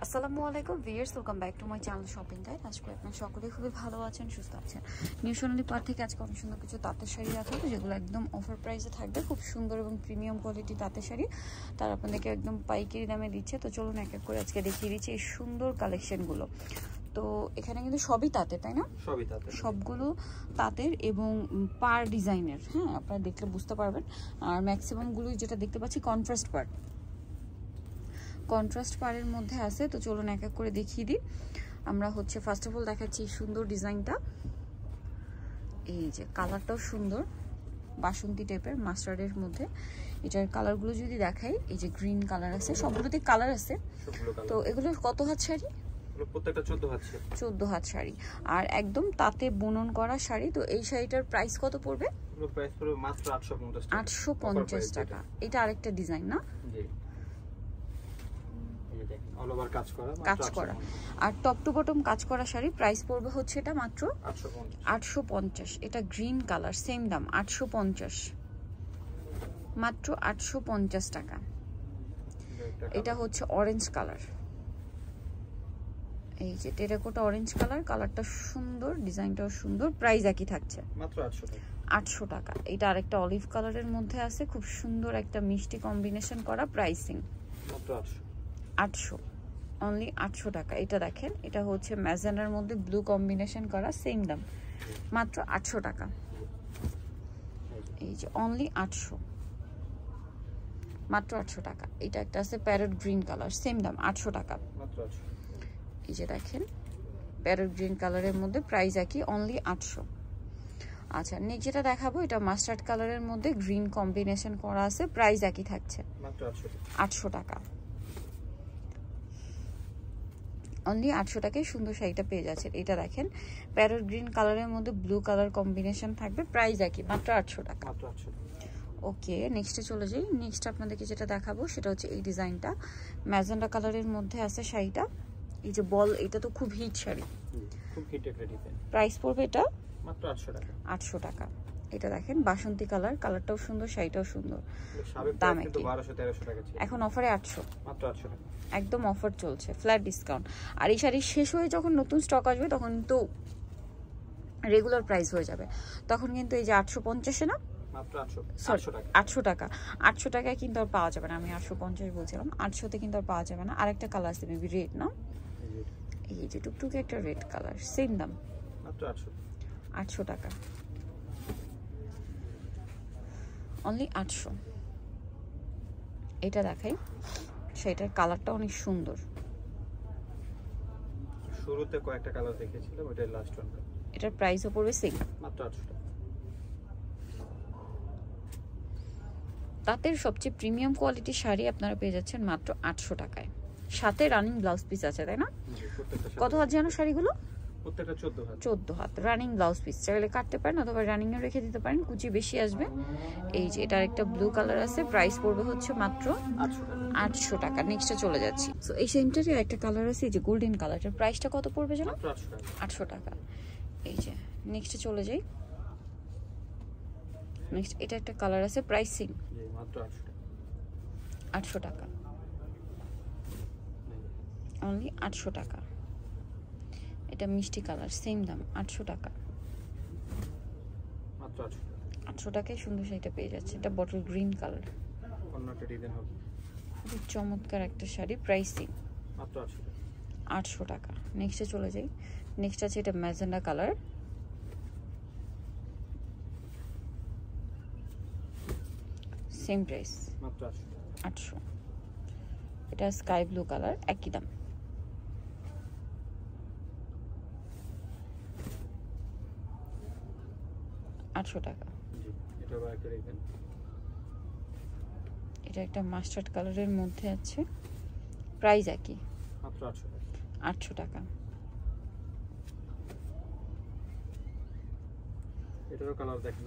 আসসালামু আলাইকুম viewers, welcome back to my channel shopping guide. আশা করি আপনারা সকলেই খুবই ভালো আছেন, সুস্থ আছেন। নিউ সোনালী পার্ক থেকে আজকে অনেক সুন্দর কিছু তাঁতের শাড়ি দেখাবো, যেগুলো একদম অফার প্রাইসে থাকবে। খুব সুন্দর এবং প্রিমিয়াম কোয়ালিটি তাঁতের শাড়ি তারা আপনাদেরকে একদম পাইকারি দামে দিচ্ছে। তো চলুন এক এক করে আজকে দেখিয়ে দিচ্ছি এই সুন্দর কালেকশনগুলো। তো এখানে কিন্তু সবই তাঁতের, তাই না? সবই তাঁতের, সবগুলো তাঁতের এবং পার ডিজাইনের। হ্যাঁ, আপনারা দেখলে বুঝতে পারবেন। আর ম্যাক্সিমামগুলোই যেটা দেখতে পাচ্ছি কন্ট্রাস্ট পার, কন্ট্রাস্ট পারের মধ্যে আছে। তো চলুন এক এক করে দেখিয়ে দিই। আমরা হচ্ছে ফার্স্ট অফ অল দেখাচ্ছি সুন্দর ডিজাইনটা। এই যে কালারটাও সুন্দর, বাসন্তী টাইপের মাস্টার্ডের মধ্যে। এটার কালারগুলো যদি দেখাই, এই যে গ্রিন কালার আছে, সবগুলোতে কালার আছে। তো এগুলো কত হাত শাড়ি? প্রত্যেকটা 14 হাত শাড়ি। 14 হাত শাড়ি আর একদম তাতে বুনন করা শাড়ি। তো এই শাড়িটার প্রাইস কত পড়বে? প্রাইস পড়বে মাত্র 850 টাকা। 850 টাকা। এটা আরেকটা ডিজাইন না? জি, এই দেখেন অল ওভার কাজ করা, কাজ করা। আর টপ টু বটম কাজ করা শাড়ি, প্রাইস পড়বে হচ্ছে এটা মাত্র 850। এটা গ্রিন কালার, সেম দাম 850, মাত্র 850 টাকা। এটা হচ্ছে অরেঞ্জ কালার, এই যে টেরাকোটা অরেঞ্জ কালার। কালারটা সুন্দর, ডিজাইনটাও সুন্দর, প্রাইস একই থাকছে মাত্র 800 টাকা। 800 টাকা। এটা আরেকটা অলিভ কালারের মধ্যে আছে, খুব সুন্দর একটা মিষ্টি কম্বিনেশন করা। প্রাইসিং মাত্র 800, অনলি 800 টাকা। এটা দেখেন, এটা হচ্ছে ম্যাজেন্ডার মধ্যে ব্লু কম্বিনেশন করা, সেম দাম মাত্র 800 টাকা। এই যে অনলি 800, মাত্র 800 টাকা। এটা একটা আছে প্যারট গ্রিন কালার, সেম দাম 800 টাকা মাত্র 800। এই যে দেখেন প্যারট গ্রিন কালারের মধ্যে, প্রাইস একই, অনলি 800। আচ্ছা, নেক্সট যেটা দেখাবো, এটা মাস্টার্ড কালারের মধ্যে গ্রিন কম্বিনেশন করা আছে, প্রাইস একই থাকছে মাত্র 800 টাকা। অনলি 800 টাকায় সুন্দর শাড়িটা পেয়ে যাচ্ছেন। এটা দেখেন প্যারট গ্রিন কালারের মধ্যে ব্লু কালার কম্বিনেশন থাকবে, প্রাইস একই, মাত্র 800 টাকা। মাত্র 800। ওকে, নেক্সটে চলে যাই। নেক্সট আপনাদেরকে যেটা দেখাবো সেটা হচ্ছে এই ডিজাইনটা, ম্যাজেন্ডা কালারের মধ্যে আছে শাড়িটা। এই যে বল, এটা তো খুব হিট শাড়ি, খুব হিট একটা ডিজাইন। প্রাইস পড়বে এটা মাত্র 800 টাকা। 800 টাকা। এটা দেখেন বাসন্তী কালার, কালারটাও সুন্দর, শাড়িটাও সুন্দর। দাম কিন্তু 1200-1300 টাকা ছিল, এখন অফারে 800, মাত্র 800 টাকা। একদম অফার চলছে, ফ্ল্যাট ডিসকাউন্ট। আর এই শাড়ি শেষ হয়ে যখন নতুন স্টক আসবে তখন তো রেগুলার প্রাইস হয়ে যাবে, তখন কিন্তু এই যে 850-এ না, মাত্র 800 টাকা। 800 টাকা। 800 টাকায় কিন্তু আর পাওয়া যাবে না, আমি 850 বলছিলাম, 800-তে কিন্তু আর পাওয়া যাবে না। আরেকটা কালার আছে মেবি রেড না, এই যে টুকটুকে একটা রেড কালার, সেম দাম মাত্র 800 টাকা, অনলি 800। এটা দেখাই, সেটার কালারটা অনেক সুন্দর। শুরুতে কয়েকটা কালার দেখেছিলাম, ওইটাই লাস্ট ওয়ান। এটার প্রাইসও পড়বে সেম, মাত্র 800 টাকা। তাদের সবচেয়ে প্রিমিয়াম কোয়ালিটির শাড়ি আপনারা পেয়ে যাচ্ছেন মাত্র 800 টাকায়। সাথে রানিং ব্লাউজ পিস আছে, তাই না? কত হাত যেন শাড়িগুলো? প্রত্যেকটা 14 হাত। 14 হাত রানিং ব্লাউজ পিস, চাইলে কাটতে পারেন অথবা রানিং এ রেখে দিতে পারেন, কুচি বেশি আসবে। এই যে এটার একটা ব্লু কালার আছে, প্রাইস পড়বে হচ্ছে মাত্র 800 টাকা। নেক্সটে চলে যাচ্ছি। সো এই সেমটারই একটা কালার আছে, এই যে গোল্ডেন কালারটার প্রাইসটা কত পড়বে যেন? 800 টাকা। এই যে নেক্সটে চলে যাই। নেক্সট এটা একটা কালার আছে, প্রাইসিং মাত্র 800 টাকা, অনলি 800 টাকা। এটা মিষ্টি কালার, সেম দাম 800 টাকা, মাত্র 800 টাকায় সুন্দর শাড়িটা পেয়ে যাচ্ছে। এটা বটল গ্রিন কালার, অন্যটা ডিজাইন হবে। খুব চমৎকার একটা শাড়ি, প্রাইসিং মাত্র 800 টাকা। নেক্সটে চলে যাই। নেক্সট আছে এটা ম্যাজেন্ডা কালার, সেম প্রাইস মাত্র 800। এটা স্কাই ব্লু কালার, একই দাম। ৳800 টাকা। এটা একটা মাস্টার্ড কালারের মধ্যে আছে, প্রাইস একই, মাত্র 800 টাকা। এটারও কালার দেখেন,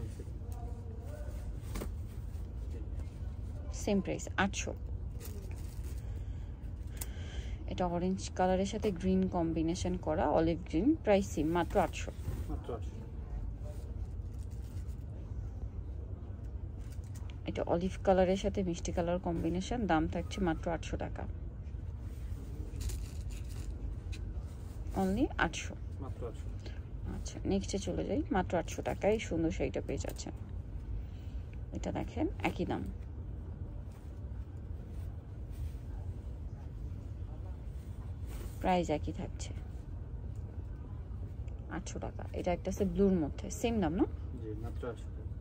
সেম প্রাইস 800। এটা অরেঞ্জ কালারের সাথে গ্রিন কম্বিনেশন করা, অলিভ গ্রিন, প্রাইস সেম, মাত্র 800। এটা অলিভ কালারের সাথে মিষ্টি কালার কম্বিনেশন, দাম থাকছে মাত্র 800 টাকা। অনলি 800। মাত্র 800। আচ্ছা নেক্সটে চলে যাই, মাত্র 800 টাকায় সুন্দর শাড়িটা পেয়ে যাচ্ছেন। এটা দেখেন একই দাম, প্রাইস একই থাকছে 800 টাকা। এটা একটা আছে ব্লুর মধ্যে, সেম দাম না? জি মাত্র 800 টাকা।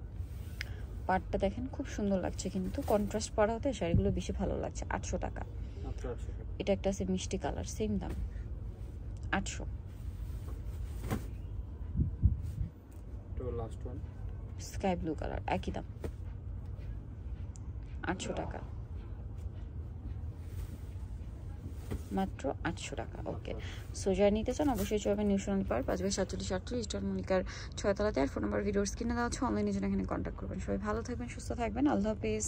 পাটটা দেখেন খুব সুন্দর লাগছে, কিন্তু কন্ট্রাস্ট পরা হতে শাড়িগুলো বেশি ভালো লাগছে। 800 টাকা। মাত্র 800 টাকা। এটা একটা আছে মিষ্টি কালার, সেম দাম 800। তো last one sky blue colour, একই দাম 800 টাকা, মাত্র 800 টাকা। ওকে, সো যারা নিতে চান অবশ্যই চলবে নিউ সোনালী পার্ক 5/47 ইস্টার মল্লিকার 6 তলাতে। আর ফোন নাম্বার ভিডিওর স্ক্রিনে দেওয়া আছে, অনলাইনে জন্য এখানে কন্ট্যাক্ট করবেন। সবাই ভালো থাকবেন, সুস্থ থাকবেন, আল্লাহ হাফেজ।